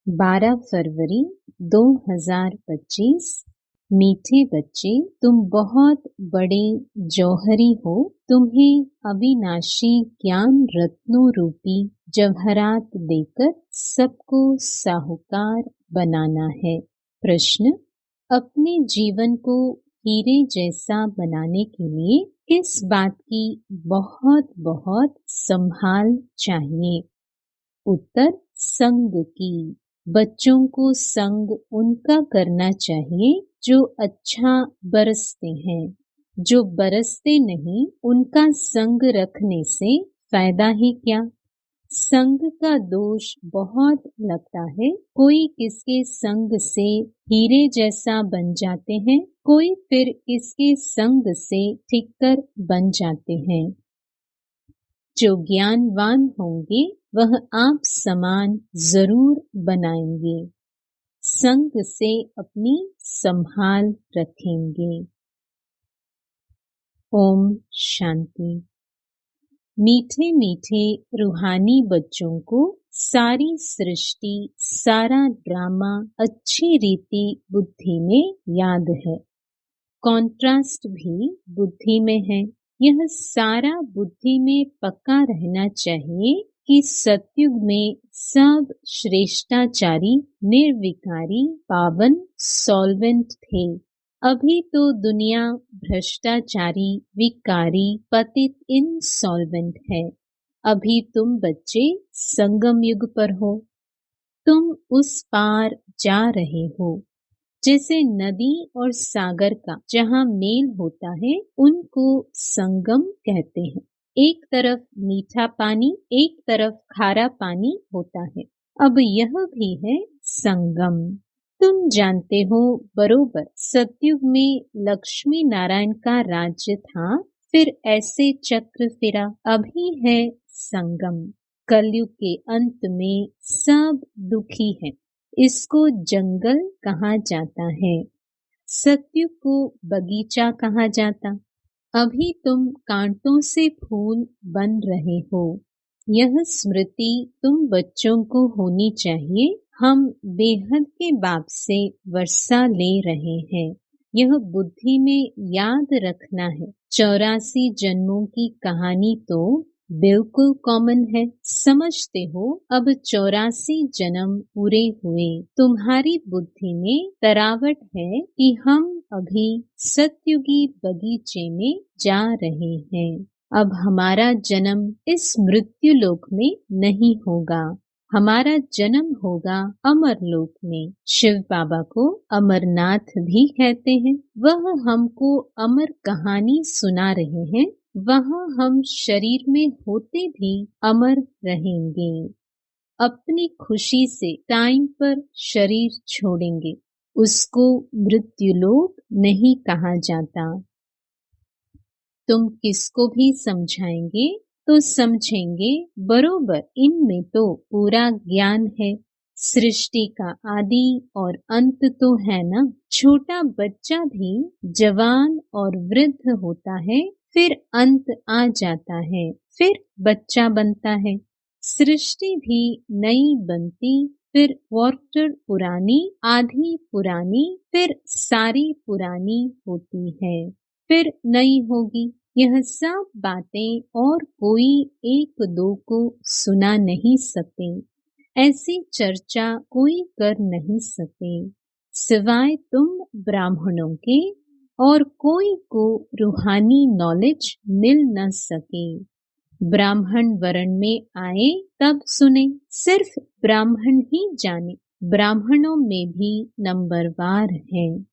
12 फरवरी 2025। मीठे बच्चे, तुम बहुत बड़े जौहरी हो। तुम्हें अविनाशी ज्ञान रत्नों रूपी जवाहरात देकर सबको साहूकार बनाना है। प्रश्न: अपने जीवन को हीरे जैसा बनाने के लिए किस बात की बहुत बहुत संभाल चाहिए? उत्तर: संग की। बच्चों को संग उनका करना चाहिए जो अच्छा बरसते हैं। जो बरसते नहीं, उनका संग रखने से फायदा ही क्या। संग का दोष बहुत लगता है। कोई किसके संग से हीरे जैसा बन जाते हैं, कोई फिर किसके संग से ठिक्कर बन जाते हैं। जो ज्ञानवान होंगे वह आप समान जरूर बनाएंगे। संग से अपनी संभाल रखेंगे। ओम शांति। मीठे मीठे रूहानी बच्चों को सारी सृष्टि, सारा ड्रामा अच्छी रीति बुद्धि में याद है। कॉन्ट्रास्ट भी बुद्धि में है। यह सारा बुद्धि में पक्का रहना चाहिए कि सतयुग में सब श्रेष्ठाचारी, निर्विकारी, पावन, सॉल्वेंट थे। अभी तो दुनिया भ्रष्टाचारी, विकारी, पतित, इनसॉल्वेंट है। अभी तुम बच्चे संगम युग पर हो। तुम उस पार जा रहे हो। जैसे नदी और सागर का जहाँ मेल होता है, उनको संगम कहते हैं। एक तरफ मीठा पानी, एक तरफ खारा पानी होता है। अब यह भी है संगम। तुम जानते हो बरोबर, सतयुग में लक्ष्मी नारायण का राज्य था, फिर ऐसे चक्र फिरा। अभी है संगम। कलयुग के अंत में सब दुखी है। इसको जंगल कहा जाता है। सतयुग को बगीचा कहा जाता। अभी तुम कांटों से फूल बन रहे हो। यह स्मृति तुम बच्चों को होनी चाहिए। हम बेहद के बाप से वर्षा ले रहे हैं। यह बुद्धि में याद रखना है। 84 जन्मों की कहानी तो बिल्कुल कॉमन है। समझते हो, अब 84 जन्म पूरे हुए। तुम्हारी बुद्धि में तरावट है कि हम अभी सतयुगी बगीचे में जा रहे हैं। अब हमारा जन्म इस मृत्यु लोक में नहीं होगा। हमारा जन्म होगा अमर लोक में। शिव बाबा को अमरनाथ भी कहते हैं। वह हमको अमर कहानी सुना रहे हैं। वहाँ हम शरीर में होते भी अमर रहेंगे। अपनी खुशी से टाइम पर शरीर छोड़ेंगे। उसको मृत्युलोक नहीं कहा जाता। तुम किसको भी समझाएंगे तो समझेंगे बरोबर, इनमें तो पूरा ज्ञान है। सृष्टि का आदि और अंत तो है ना। छोटा बच्चा भी जवान और वृद्ध होता है, फिर अंत आ जाता है, फिर बच्चा बनता है। सृष्टि भी नई बनती, फिर वाटर पुरानी, आधी पुरानी, फिर सारी पुरानी होती है, फिर नई होगी। यह सब बातें और कोई एक दो को सुना नहीं सकते। ऐसी चर्चा कोई कर नहीं सके सिवाय तुम ब्राह्मणों के, और कोई को रूहानी नॉलेज मिल न सके। ब्राह्मण वर्ण में आए तब सुने, सिर्फ ब्राह्मण ही जाने। ब्राह्मणों में भी नंबरवार है।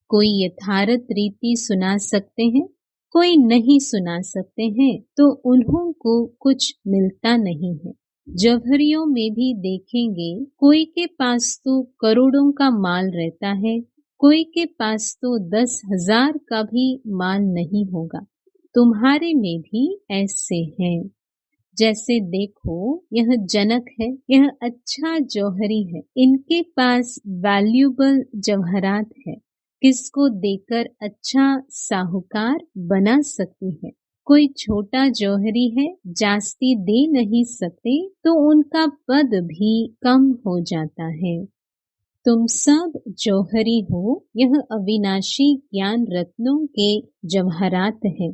कोई यथार्थ रीति सुना सकते हैं, कोई नहीं सुना सकते हैं, तो उन्हों को कुछ मिलता नहीं है। जौहरियों में भी देखेंगे, कोई के पास तो करोड़ों का माल रहता है, कोई के पास तो 10,000 का भी माल नहीं होगा। तुम्हारे में भी ऐसे हैं। जैसे देखो, यह जनक है, यह अच्छा जौहरी है। इनके पास वैल्यूबल जवाहरात है। किसको देकर अच्छा साहूकार बना सकती है। कोई छोटा जौहरी है, जास्ती दे नहीं सकते तो उनका पद भी कम हो जाता है। तुम सब जौहरी हो, यह अविनाशी ज्ञान रत्नों के जवाहरात है।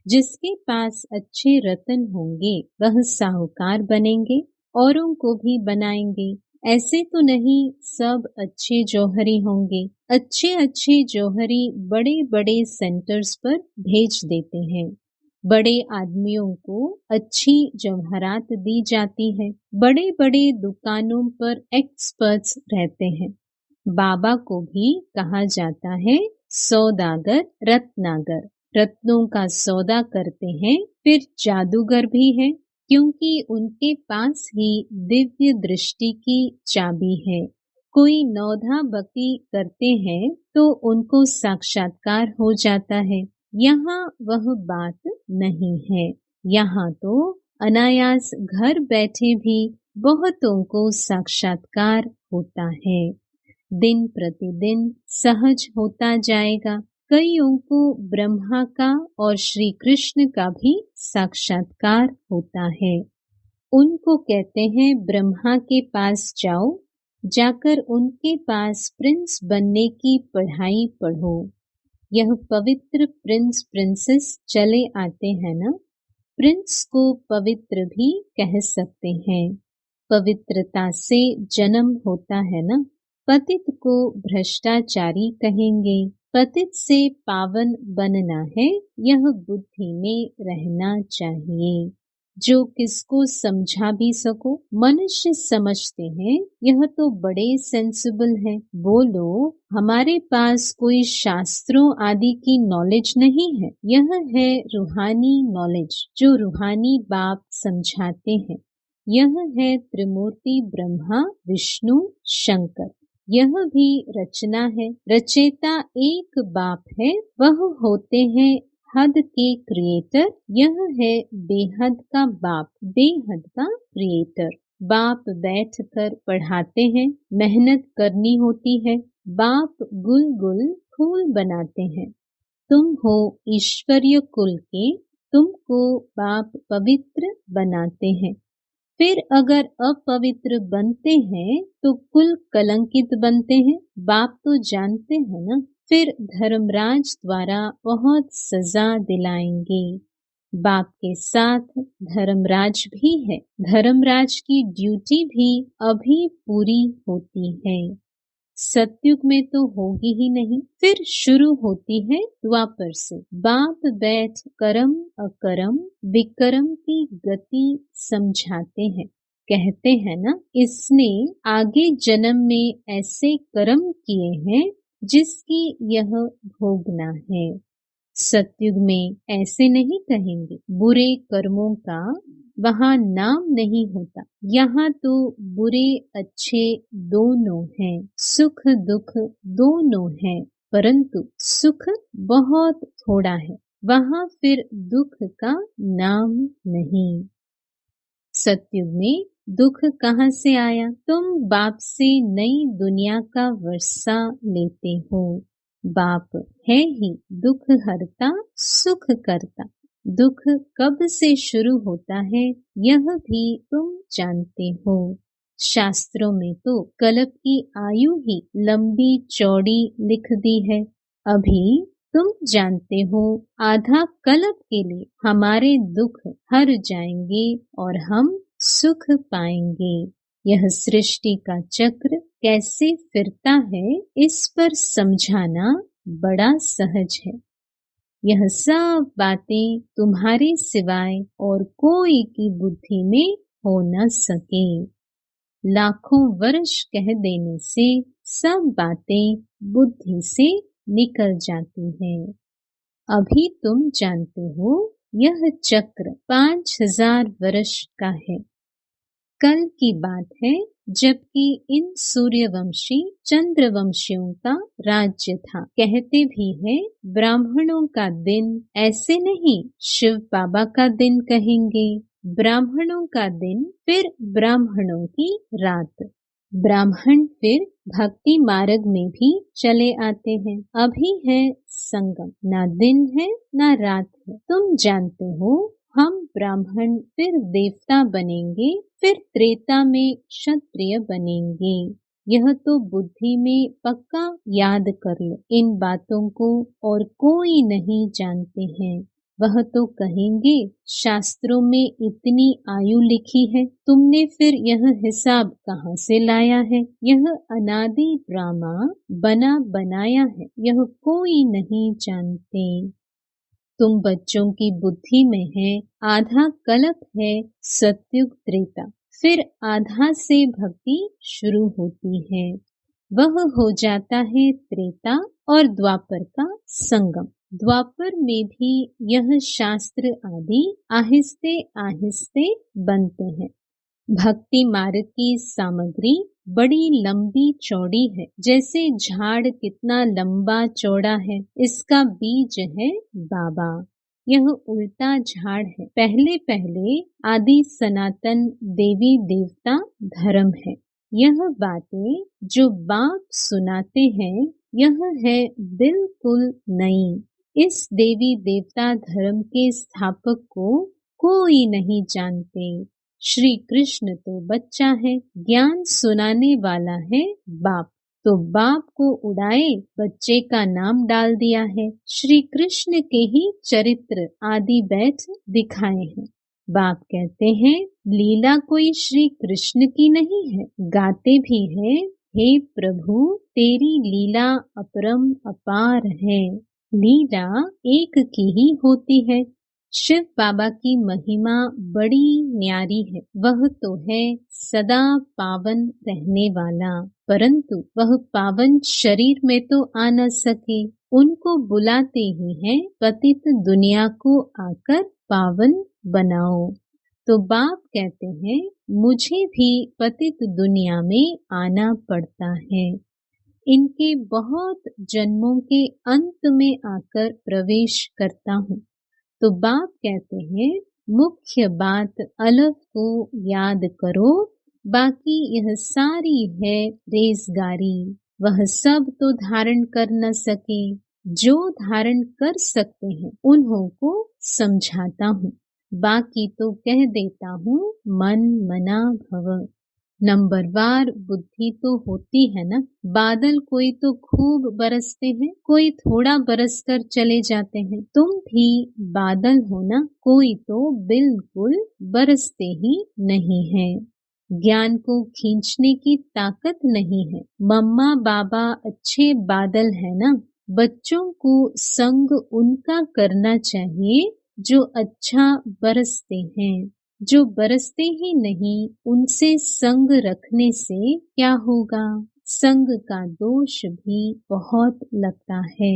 जिसके पास अच्छे रत्न होंगे वह साहूकार बनेंगे, औरों को भी बनाएंगे। ऐसे तो नहीं सब अच्छे जौहरी होंगे। अच्छे अच्छे जौहरी बड़े बड़े सेंटर्स पर भेज देते हैं। बड़े आदमियों को अच्छी जवाहरात दी जाती है। बड़े बड़े दुकानों पर एक्सपर्ट्स रहते हैं। बाबा को भी कहा जाता है सौदागर रत्नागर। रत्नों का सौदा करते हैं। फिर जादूगर भी है, क्योंकि उनके पास ही दिव्य दृष्टि की चाबी है। कोई नौधा भक्ति करते हैं तो उनको साक्षात्कार हो जाता है। यहाँ वह बात नहीं है। यहाँ तो अनायास घर बैठे भी बहुतों को साक्षात्कार होता है। दिन प्रतिदिन सहज होता जाएगा। कईयों को ब्रह्मा का और श्री कृष्ण का भी साक्षात्कार होता है। उनको कहते हैं ब्रह्मा के पास जाओ, जाकर उनके पास प्रिंस बनने की पढ़ाई पढ़ो। यह पवित्र प्रिंस प्रिंसेस चले आते हैं ना, प्रिंस को पवित्र भी कह सकते हैं। पवित्रता से जन्म होता है ना। पतित को भ्रष्टाचारी कहेंगे। पतित से पावन बनना है, यह बुद्धि में रहना चाहिए। जो किसको समझा भी सको। मनुष्य समझते हैं यह तो बड़े सेंसिबल है। बोलो हमारे पास कोई शास्त्रों आदि की नॉलेज नहीं है। यह है रूहानी नॉलेज, जो रूहानी बाप समझाते हैं। यह है त्रिमूर्ति ब्रह्मा विष्णु शंकर। यह भी रचना है। रचेता एक बाप है, वह होते हैं हद के क्रिएटर। यह है बेहद का बाप, बेहद का क्रिएटर। बाप बैठकर पढ़ाते हैं, मेहनत करनी होती है। बाप गुल गुल फूल बनाते हैं। तुम हो ईश्वरीय कुल के, तुमको बाप पवित्र बनाते हैं। फिर अगर अपवित्र बनते हैं तो कुल कलंकित बनते हैं। बाप तो जानते हैं ना। फिर धर्मराज द्वारा बहुत सजा दिलाएंगे। बाप के साथ धर्मराज भी है। धर्मराज की ड्यूटी भी अभी पूरी होती है। सतयुग में तो होगी ही नहीं। फिर शुरू होती है द्वापर से। बाप बैठ करम अकरम विकरम की गति समझाते हैं। कहते हैं ना, इसने आगे जन्म में ऐसे कर्म किए हैं जिसकी यह भोगना है। सतयुग में ऐसे नहीं कहेंगे। बुरे कर्मों का वहाँ नाम नहीं होता। यहाँ तो बुरे अच्छे दोनों हैं, सुख दुख दोनों हैं, परंतु सुख बहुत थोड़ा है। वहाँ फिर दुख का नाम नहीं। सतयुग में दुख कहाँ से आया? तुम बाप से नई दुनिया का वर्षा लेते हो। बाप है ही दुख हरता सुख करता। दुख कब से शुरू होता है यह भी तुम जानते हो। शास्त्रों में तो कल्प की आयु ही लंबी चौड़ी लिख दी है। अभी तुम जानते हो आधा कल्प के लिए हमारे दुख हर जाएंगे और हम सुख पाएंगे। यह सृष्टि का चक्र कैसे फिरता है इस पर समझाना बड़ा सहज है। यह सब बातें तुम्हारे सिवाय और कोई की बुद्धि में हो न सके। लाखों वर्ष कह देने से सब बातें बुद्धि से निकल जाती हैं। अभी तुम जानते हो यह चक्र 5000 वर्ष का है। कल की बात है जबकि इन सूर्यवंशी चंद्रवंशियों का राज्य था। कहते भी है ब्राह्मणों का दिन ऐसे नहीं शिव बाबा का दिन कहेंगे। ब्राह्मणों का दिन फिर ब्राह्मणों की रात। ब्राह्मण फिर भक्ति मार्ग में भी चले आते हैं। अभी है संगम, ना दिन है ना रात है। तुम जानते हो हम ब्राह्मण फिर देवता बनेंगे, फिर त्रेता में क्षत्रिय बनेंगे। यह तो बुद्धि में पक्का याद कर लो। इन बातों को और कोई नहीं जानते हैं। वह तो कहेंगे शास्त्रों में इतनी आयु लिखी है, तुमने फिर यह हिसाब कहाँ से लाया है? यह अनादि ड्रामा बना बनाया है, यह कोई नहीं जानते। तुम बच्चों की बुद्धि में है आधा कल्प है सत्युग त्रेता, फिर आधा से भक्ति शुरू होती है। वह हो जाता है त्रेता और द्वापर का संगम। द्वापर में भी यह शास्त्र आदि आहिस्ते आहिस्ते बनते हैं। भक्ति मार्ग की सामग्री बड़ी लंबी चौड़ी है, जैसे झाड़ कितना लंबा चौड़ा है, इसका बीज है बाबा। यह उल्टा झाड़ है। पहले पहले आदि सनातन देवी देवता धर्म है। यह बातें जो बाप सुनाते हैं, यह है बिल्कुल नई। इस देवी देवता धर्म के स्थापक को कोई नहीं जानते। श्री कृष्ण तो बच्चा है, ज्ञान सुनाने वाला है बाप। तो बाप को उड़ाए बच्चे का नाम डाल दिया है। श्री कृष्ण के ही चरित्र आदि बैठ दिखाए हैं। बाप कहते हैं लीला कोई श्री कृष्ण की नहीं है, गाते भी है हे प्रभु तेरी लीला अपरम अपार है। लीला एक की ही होती है। शिव बाबा की महिमा बड़ी न्यारी है। वह तो है सदा पावन रहने वाला, परंतु वह पावन शरीर में तो आ न सके। उनको बुलाते ही हैं पतित दुनिया को आकर पावन बनाओ। तो बाप कहते हैं मुझे भी पतित दुनिया में आना पड़ता है। इनके बहुत जन्मों के अंत में आकर प्रवेश करता हूँ। तो बाप कहते हैं मुख्य बात अलग को याद करो, बाकी यह सारी है रेजगारी। वह सब तो धारण कर न सके, जो धारण कर सकते हैं उन्हों को समझाता हूँ। बाकी तो कह देता हूँ मन मना भव। नंबरवार बुद्धि तो होती है ना। बादल कोई तो खूब बरसते हैं, कोई थोड़ा बरस कर चले जाते हैं। तुम भी बादल हो ना, कोई तो बिल्कुल बरसते ही नहीं है। ज्ञान को खींचने की ताकत नहीं है। मम्मा बाबा अच्छे बादल है ना। बच्चों को संग उनका करना चाहिए जो अच्छा बरसते हैं। जो बरसते ही नहीं, उनसे संग रखने से क्या होगा? संग का दोष भी बहुत लगता है।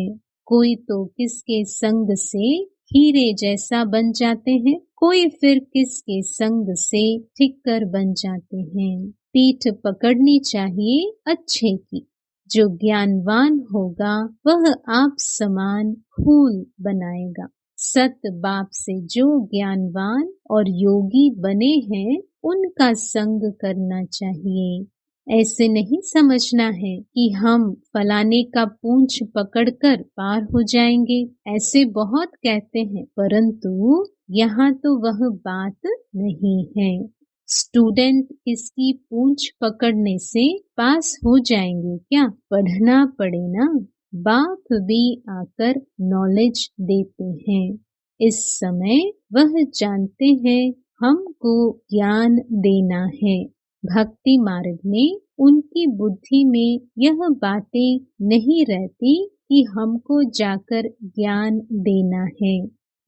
कोई तो किसके संग से हीरे जैसा बन जाते हैं, कोई फिर किसके संग से ठिक्कर बन जाते हैं। पीठ पकड़नी चाहिए अच्छे की। जो ज्ञानवान होगा वह आप समान फूल बनाएगा। सत बाप से जो ज्ञानवान और योगी बने हैं उनका संग करना चाहिए। ऐसे नहीं समझना है कि हम फलाने का पूंछ पकड़कर पार हो जाएंगे। ऐसे बहुत कहते हैं, परंतु यहाँ तो वह बात नहीं है। स्टूडेंट किसकी पूंछ पकड़ने से पास हो जाएंगे क्या? पढ़ना पड़े ना। बाप भी आकर नॉलेज देते हैं। इस समय वह जानते हैं हमको ज्ञान देना है। भक्ति मार्ग में उनकी बुद्धि में यह बातें नहीं रहती कि हमको जाकर ज्ञान देना है।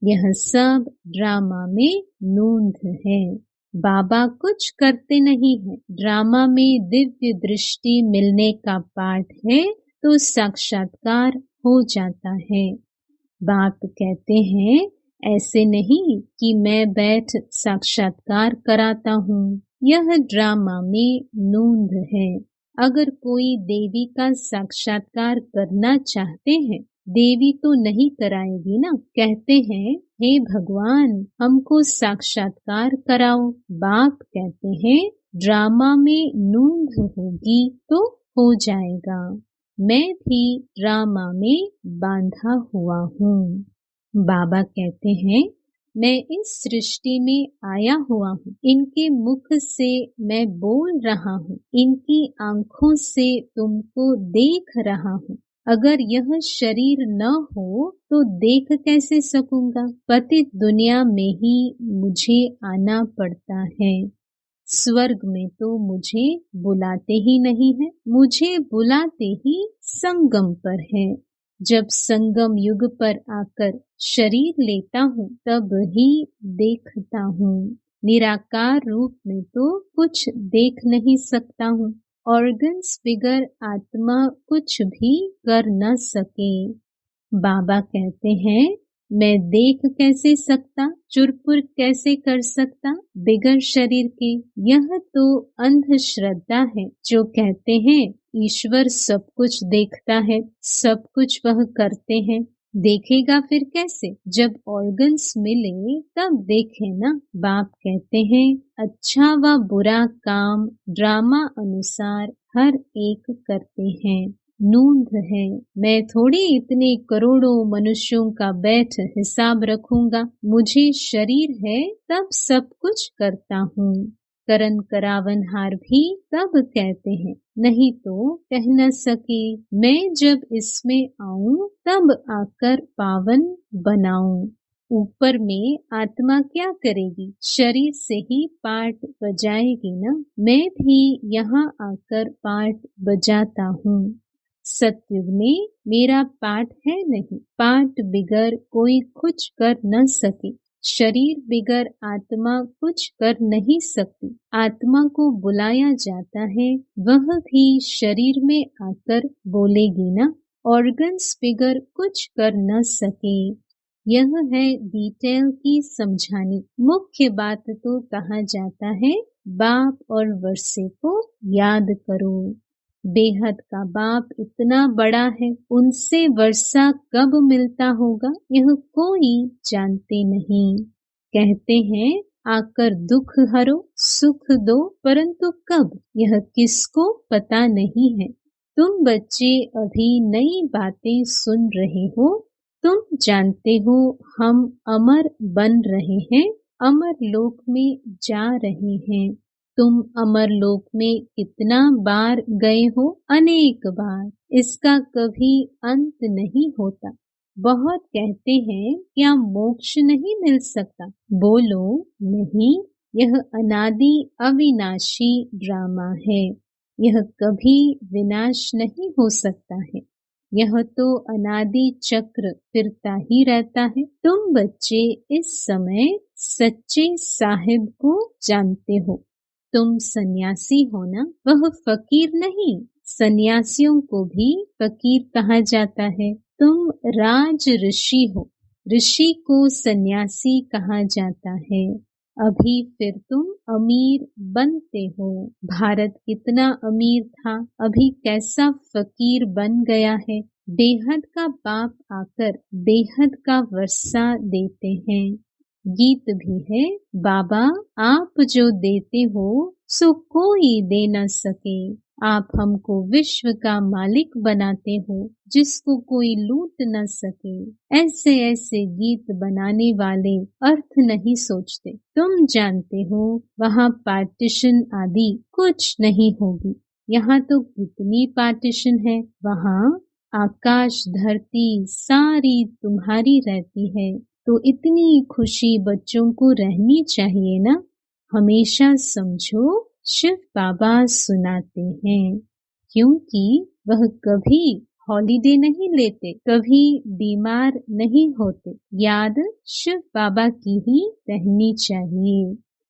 यह सब ड्रामा में नूंद है। बाबा कुछ करते नहीं है। ड्रामा में दिव्य दृष्टि मिलने का पाठ है तो साक्षात्कार हो जाता है। बाप कहते हैं ऐसे नहीं कि मैं बैठ साक्षात्कार कराता हूँ। यह ड्रामा में नूंद है। अगर कोई देवी का साक्षात्कार करना चाहते हैं, देवी तो नहीं कराएगी ना। कहते हैं हे भगवान हमको साक्षात्कार कराओ। बाप कहते हैं ड्रामा में नूंद होगी तो हो जाएगा। मैं भी ड्रामा में बांधा हुआ हूँ। बाबा कहते हैं, मैं इस सृष्टि में आया हुआ हूँ। इनके मुख से मैं बोल रहा हूँ। इनकी आंखों से तुमको देख रहा हूँ। अगर यह शरीर न हो तो देख कैसे सकूंगा? पतित दुनिया में ही मुझे आना पड़ता है। स्वर्ग में तो मुझे बुलाते ही नहीं है। मुझे बुलाते ही संगम पर है। जब संगम युग पर आकर शरीर लेता हूँ तब ही देखता हूँ। निराकार रूप में तो कुछ देख नहीं सकता हूँ। ऑर्गन्स बिगर आत्मा कुछ भी कर न सके। बाबा कहते हैं, मैं देख कैसे सकता, चुरपुर कैसे कर सकता बिगर शरीर के? यह तो अंधश्रद्धा है जो कहते हैं ईश्वर सब कुछ देखता है, सब कुछ वह करते हैं। देखेगा फिर कैसे? जब ऑर्गन्स मिले तब देखे ना। बाप कहते हैं, अच्छा व बुरा काम ड्रामा अनुसार हर एक करते हैं। नूंद है। मैं थोड़ी इतने करोड़ों मनुष्यों का बैठ हिसाब रखूंगा। मुझे शरीर है तब सब कुछ करता हूँ। करण करावनहार भी तब कहते हैं, नहीं तो कह न सके। मैं जब इसमें आऊं तब आकर पावन बनाऊं। ऊपर में आत्मा क्या करेगी? शरीर से ही पाठ बजाएगी ना। मैं भी यहाँ आकर पाठ बजाता हूँ। सतयुग में मेरा पाठ है नहीं। पाठ बिगर कोई कुछ कर न सके। शरीर बिगर आत्मा कुछ कर नहीं सकती। आत्मा को बुलाया जाता है, वह भी शरीर में आकर बोलेगी ना। ऑर्गन्स बिगर कुछ कर न सके। यह है डिटेल की समझानी। मुख्य बात तो कहा जाता है, बाप और वर्षे को याद करो। बेहद का बाप इतना बड़ा है, उनसे वर्षा कब मिलता होगा यह कोई जानते नहीं। कहते हैं, आकर दुख हरो सुख दो, परंतु कब यह किसको पता नहीं है। तुम बच्चे अभी नई बातें सुन रहे हो। तुम जानते हो हम अमर बन रहे हैं, अमर लोक में जा रहे हैं। तुम अमर लोक में कितना बार गए हो? अनेक बार। इसका कभी अंत नहीं होता। बहुत कहते हैं, क्या मोक्ष नहीं मिल सकता? बोलो नहीं। यह अनादि अविनाशी ड्रामा है। यह कभी विनाश नहीं हो सकता है। यह तो अनादि चक्र फिरता ही रहता है। तुम बच्चे इस समय सच्चे साहिब को जानते हो। तुम सन्यासी हो ना, वह फकीर नहीं। सन्यासियों को भी फकीर कहा जाता है। तुम राज ऋषि हो, ऋषि को सन्यासी कहा जाता है। अभी फिर तुम अमीर बनते हो। भारत कितना अमीर था, अभी कैसा फकीर बन गया है। बेहद का बाप आकर बेहद का वर्षा देते हैं। गीत भी है, बाबा आप जो देते हो सो कोई दे न सके। आप हमको विश्व का मालिक बनाते हो, जिसको कोई लूट न सके। ऐसे ऐसे गीत बनाने वाले अर्थ नहीं सोचते। तुम जानते हो वहाँ पार्टीशन आदि कुछ नहीं होगी। यहाँ तो कितनी पार्टीशन है। वहाँ आकाश धरती सारी तुम्हारी रहती है। तो इतनी खुशी बच्चों को रहनी चाहिए ना। हमेशा समझो शिव बाबा सुनाते हैं, क्योंकि वह कभी हॉलिडे नहीं लेते, कभी बीमार नहीं होते। याद शिव बाबा की ही रहनी चाहिए।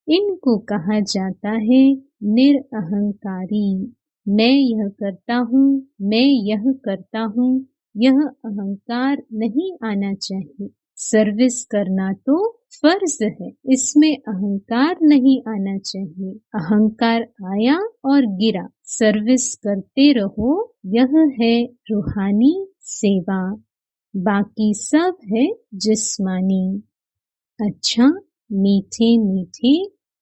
इनको कहा जाता है निरअहंकारी। मैं यह करता हूँ, मैं यह करता हूँ, यह अहंकार नहीं आना चाहिए। सर्विस करना तो फर्ज है, इसमें अहंकार नहीं आना चाहिए। अहंकार आया और गिरा, सर्विस करते रहो, यह है रूहानी सेवा। बाकी सब है जिस्मानी। अच्छा, मीठे मीठे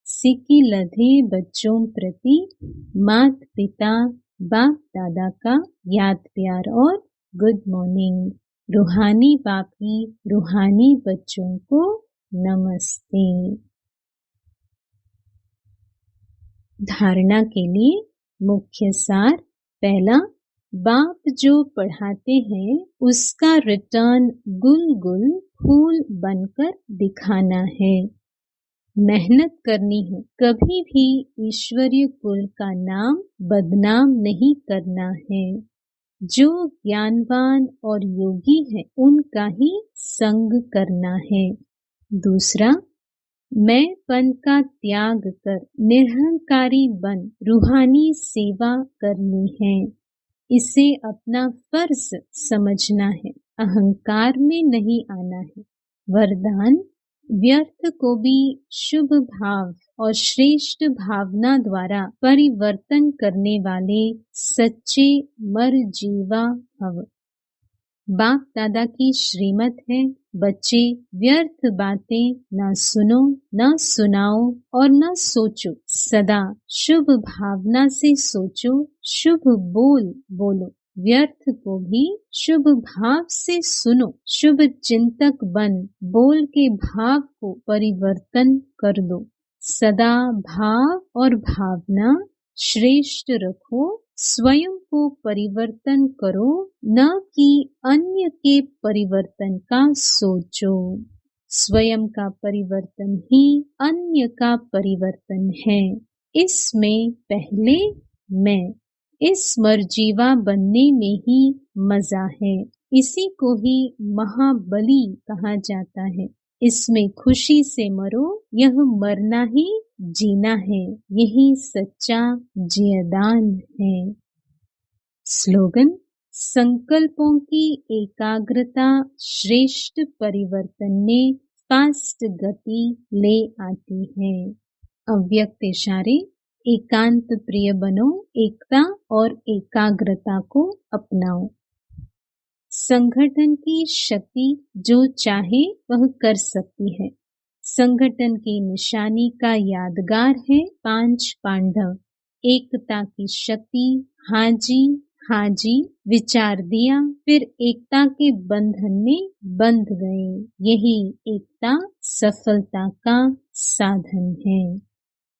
सिक्की लधे बच्चों प्रति माता पिता बाप दादा का याद प्यार और गुड मॉर्निंग। रूहानी बापी रूहानी बच्चों को नमस्ते। धारणा के लिए मुख्य सार। पहला, बाप जो पढ़ाते हैं उसका रिटर्न गुल गुल फूल बनकर दिखाना है। मेहनत करनी है, कभी भी ईश्वरीय कुल का नाम बदनाम नहीं करना है। जो ज्ञानवान और योगी है उनका ही संग करना है। दूसरा, मैंपन का त्याग कर निरहंकारी बन रूहानी सेवा करनी है। इसे अपना फर्ज समझना है, अहंकार में नहीं आना है। वरदान, व्यर्थ को भी शुभ भाव और श्रेष्ठ भावना द्वारा परिवर्तन करने वाले सच्चे मरजीवा भव। बाप दादा की श्रीमत है, बच्चे व्यर्थ बातें न सुनो, न सुनाओ और न सोचो। सदा शुभ भावना से सोचो, शुभ बोल बोलो। व्यर्थ को भी शुभ भाव से सुनो। शुभ चिंतक बन बोल के भाव को परिवर्तन कर दो। सदा भाव और भावना श्रेष्ठ रखो। स्वयं को परिवर्तन करो, न कि अन्य के परिवर्तन का सोचो। स्वयं का परिवर्तन ही अन्य का परिवर्तन है। इसमें पहले मैं, इस मरजीवा बनने में ही मजा है। इसी को ही महाबली कहा जाता है। इसमें खुशी से मरो, यह मरना ही जीना है। यही सच्चा जीवदान है। स्लोगन, संकल्पों की एकाग्रता श्रेष्ठ परिवर्तन में फास्ट गति ले आती है। अव्यक्त इशारे, एकांत प्रिय बनो, एकता और एकाग्रता को अपनाओ। संगठन की शक्ति जो चाहे वह कर सकती है। संगठन की निशानी का यादगार है 5 पांडव। एकता की शक्ति, हाजी हाजी विचार दिया, फिर एकता के बंधन में बंध गए। यही एकता सफलता का साधन है।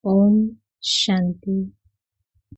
ओम शांति।